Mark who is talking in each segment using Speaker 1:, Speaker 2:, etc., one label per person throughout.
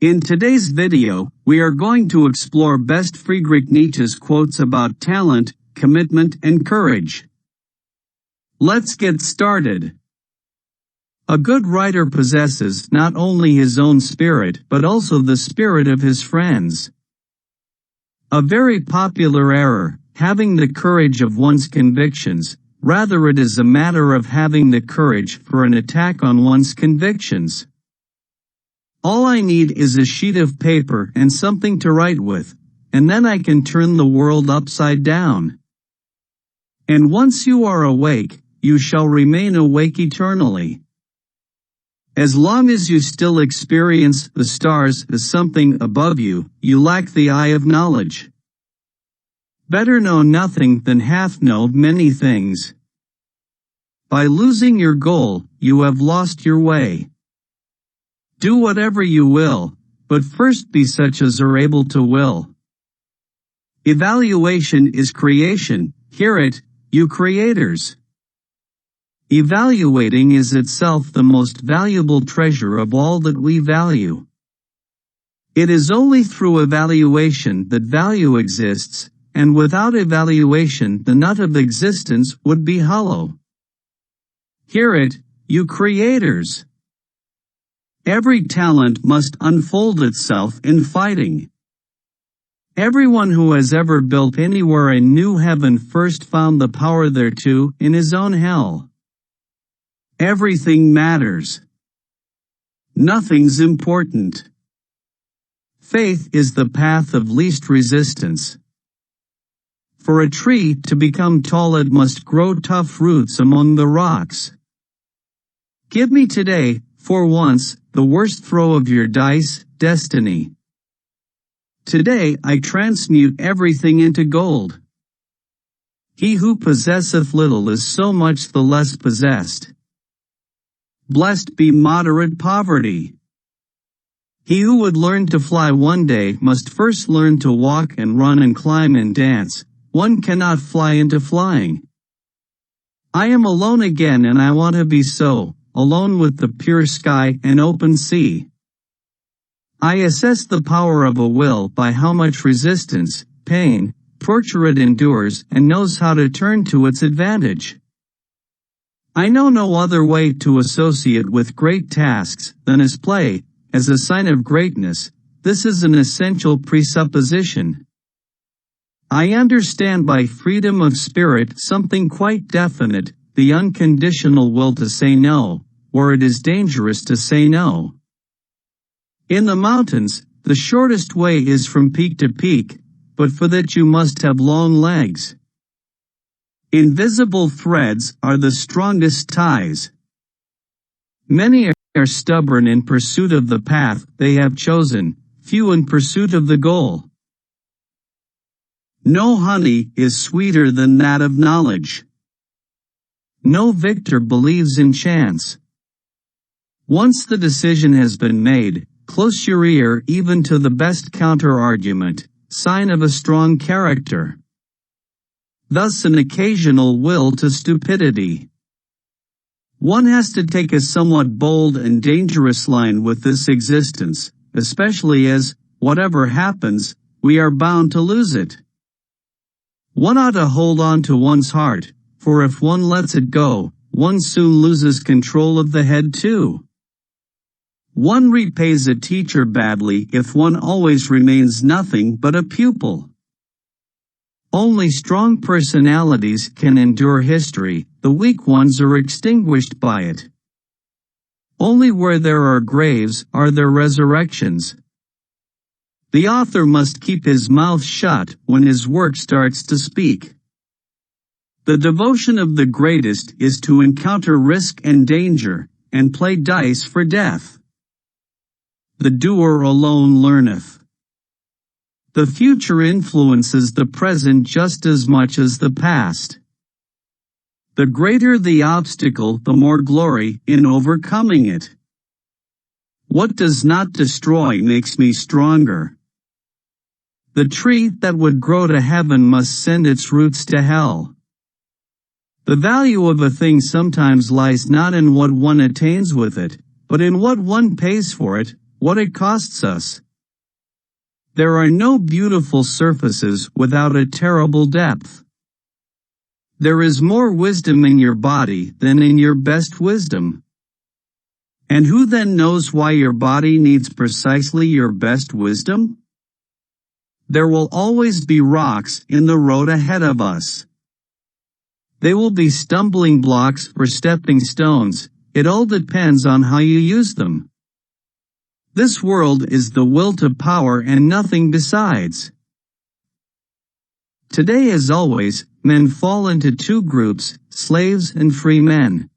Speaker 1: In today's video, we are going to explore best Friedrich Nietzsche's quotes about talent, commitment, and courage. Let's get started. A good writer possesses not only his own spirit but also the spirit of his friends. A very popular error, having the courage of one's convictions, rather it is a matter of having the courage for an attack on one's convictions. All I need is a sheet of paper and something to write with, and then I can turn the world upside down. And once you are awake, you shall remain awake eternally. As long as you still experience the stars as something above you, you lack the eye of knowledge. Better know nothing than half know many things. By losing your goal, you have lost your way. Do whatever you will, but first be such as are able to will. Evaluation is creation, hear it, you creators. Evaluating is itself the most valuable treasure of all that we value. It is only through evaluation that value exists, and without evaluation the nut of existence would be hollow. Hear it, you creators. Every talent must unfold itself in fighting. Everyone who has ever built anywhere in new heaven first found the power thereto in his own hell. Everything matters. Nothing's important. Faith is the path of least resistance. For a tree to become tall it must grow tough roots among the rocks. Give me today, for once, the worst throw of your dice, destiny. Today I transmute everything into gold. He who possesseth little is so much the less possessed. Blessed be moderate poverty. He who would learn to fly one day must first learn to walk and run and climb and dance. One cannot fly into flying. I am alone again and I want to be so, alone with the pure sky and open sea. I assess the power of a will by how much resistance, pain, torture it endures and knows how to turn to its advantage. I know no other way to associate with great tasks than as play, as a sign of greatness. This is an essential presupposition. I understand by freedom of spirit something quite definite, the unconditional will to say no, where it is dangerous to say no. In the mountains, the shortest way is from peak to peak, but for that you must have long legs. Invisible threads are the strongest ties. Many are stubborn in pursuit of the path they have chosen, few in pursuit of the goal. No honey is sweeter than that of knowledge. No victor believes in chance. Once the decision has been made, close your ear even to the best counter-argument, sign of a strong character. Thus an occasional will to stupidity. One has to take a somewhat bold and dangerous line with this existence, especially as, whatever happens, we are bound to lose it. One ought to hold on to one's heart, for if one lets it go, one soon loses control of the head too. One repays a teacher badly if one always remains nothing but a pupil. Only strong personalities can endure history, the weak ones are extinguished by it. Only where there are graves are there resurrections. The author must keep his mouth shut when his work starts to speak. The devotion of the greatest is to encounter risk and danger, and play dice for death. The doer alone learneth. The future influences the present just as much as the past. The greater the obstacle, the more glory in overcoming it. What does not destroy makes me stronger. The tree that would grow to heaven must send its roots to hell. The value of a thing sometimes lies not in what one attains with it, but in what one pays for it, what it costs us. There are no beautiful surfaces without a terrible depth. There is more wisdom in your body than in your best wisdom. And who then knows why your body needs precisely your best wisdom? There will always be rocks in the road ahead of us. They will be stumbling blocks or stepping stones. It all depends on how you use them. This world is the will to power and nothing besides. Today, as always, men fall into two groups, slaves and free men.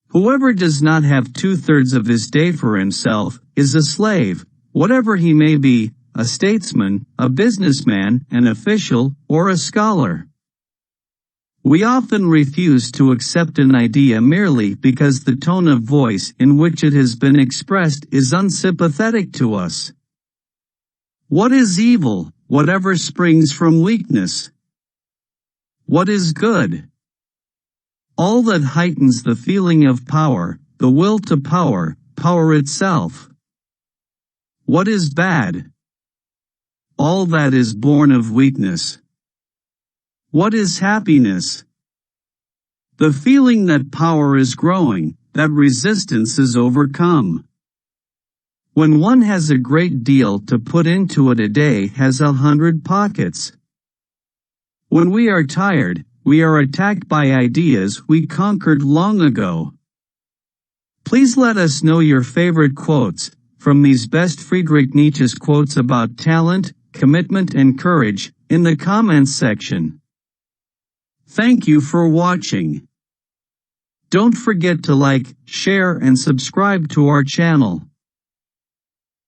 Speaker 1: Whoever does not have 2/3 of his day for himself is a slave, whatever he may be, a statesman, a businessman, an official, or a scholar. We often refuse to accept an idea merely because the tone of voice in which it has been expressed is unsympathetic to us. What is evil? Whatever springs from weakness. What is good? All that heightens the feeling of power, the will to power, power itself. What is bad? All that is born of weakness. What is happiness? The feeling that power is growing, that resistance is overcome. When one has a great deal to put into it, a day has 100 pockets. When we are tired, we are attacked by ideas we conquered long ago. Please let us know your favorite quotes from these best Friedrich Nietzsche's quotes about talent, commitment and courage in the comments section. Thank you for watching. Don't forget to like, share and subscribe to our channel.